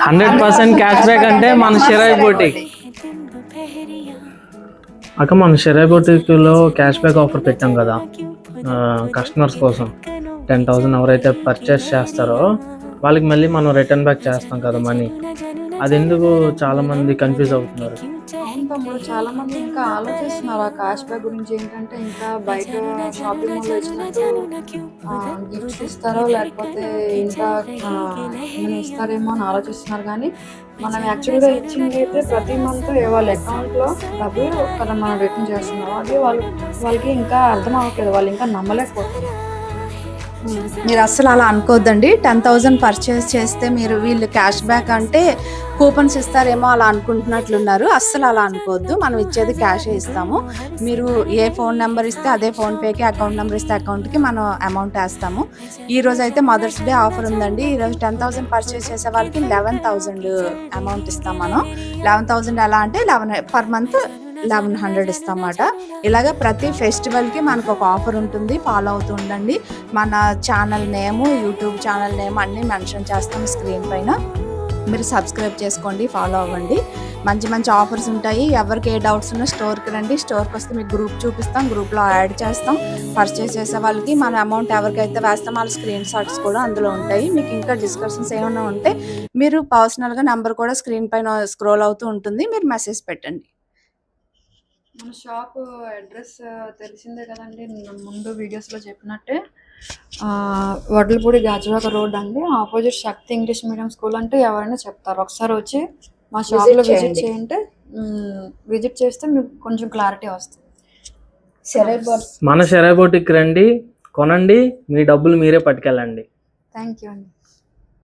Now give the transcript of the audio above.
100% cash back అంటే మన షిరాయి boutique. అక్క మన షిరాయి బోటిక్లో క్యాష్ బ్యాక్ ఆఫర్ పెట్టాం కదా కస్టమర్స్ కోసం. 10,000 ఎవరైతే పర్చేస్ చేస్తారో వాళ్ళకి మళ్ళీ మనం రిటర్న్ బ్యాక్ చేస్తాం కదా మనీ. అది ఎందుకు చాలా మంది కన్ఫ్యూజ్ అవుతున్నారు. అవును తమ్ముడు, చాలా మంది ఇంకా ఆలోచిస్తున్నారు ఆ క్యాష్ బ్యాక్ గురించి. ఏంటంటే ఇంకా బయట షాపింగ్ మాల్లో ఇచ్చినట్టు గిఫ్ట్స్ ఇస్తారో లేకపోతే ఇంకా ఏమైనా ఇస్తారేమో అని ఆలోచిస్తున్నారు. కానీ మనం యాక్చువల్గా ఇచ్చింది అయితే ప్రతి మంత్ వాళ్ళ అకౌంట్లో డబ్బులు కదా మనం రిటర్న్ చేస్తున్నాం. అది వాళ్ళకి ఇంకా అర్థం అవ్వట్లేదు, వాళ్ళు ఇంకా నమ్మలేకపోతున్నారు. మీరు అస్సలు అలా అనుకోవద్దండి. 10,000 పర్చేస్ చేస్తే మీరు వీళ్ళు క్యాష్ బ్యాక్ అంటే కూపన్స్ ఇస్తారేమో అలా అనుకుంటున్నట్లున్నారు. అస్సలు అలా అనుకోవద్దు. మనం ఇచ్చేది క్యాషే ఇస్తాము. మీరు ఏ ఫోన్ నెంబర్ ఇస్తే అదే ఫోన్పేకి, అకౌంట్ నెంబర్ ఇస్తే అకౌంట్కి మనం అమౌంట్ వేస్తాము. ఈరోజు అయితే మదర్స్ డే ఆఫర్ ఉందండి. ఈరోజు 10,000 పర్చేస్ చేసే వాళ్ళకి 11,000 అమౌంట్ ఇస్తాం మనం. 11,000 ఎలా అంటే 11 పర్ మంత్ 1,100 ఇస్తామన్నమాట. ఇలాగ ప్రతి ఫెస్టివల్కి మనకు ఒక ఆఫర్ ఉంటుంది. ఫాలో అవుతూ ఉండండి. మన ఛానల్ నేము, యూట్యూబ్ ఛానల్ నేమ్ అన్నీ మెన్షన్ చేస్తాం స్క్రీన్ పైన. మీరు సబ్స్క్రైబ్ చేసుకోండి, ఫాలో అవ్వండి. మంచి మంచి ఆఫర్స్ ఉంటాయి. ఎవరికి ఏ డౌట్స్ ఉన్నా స్టోర్కి రండి. స్టోర్కి వస్తే మీకు గ్రూప్ చూపిస్తాం, గ్రూప్లో యాడ్ చేస్తాం. పర్చేస్ చేసే వాళ్ళకి మన అమౌంట్ ఎవరికైతే వేస్తాం వాళ్ళ స్క్రీన్ షాట్స్ కూడా అందులో ఉంటాయి. మీకు ఇంకా డిస్కషన్స్ ఏమైనా ఉంటే మీరు పర్సనల్గా నెంబర్ కూడా స్క్రీన్ పైన స్క్రోల్ అవుతూ ఉంటుంది, మీరు మెసేజ్ పెట్టండి. మన షాప్ అడ్రస్ తెలిసిందే కదండి, ముందు వీడియోస్లో చెప్పినట్టే. వడ్లపూడి గాజువాక రోడ్ అండి, ఆపోజిట్ శక్తి ఇంగ్లీష్ మీడియం స్కూల్ అంటే ఎవరైనా చెప్తారు. ఒకసారి వచ్చి మా షాప్లో విజిట్ చేస్తే మీకు కొంచెం క్లారిటీ వస్తుంది. మన షిరాయి బోటిక్ రండి, కొనండి, మీ డబ్బులు మీరే పట్టుకెళ్ళండి. థ్యాంక్ యూ అండి.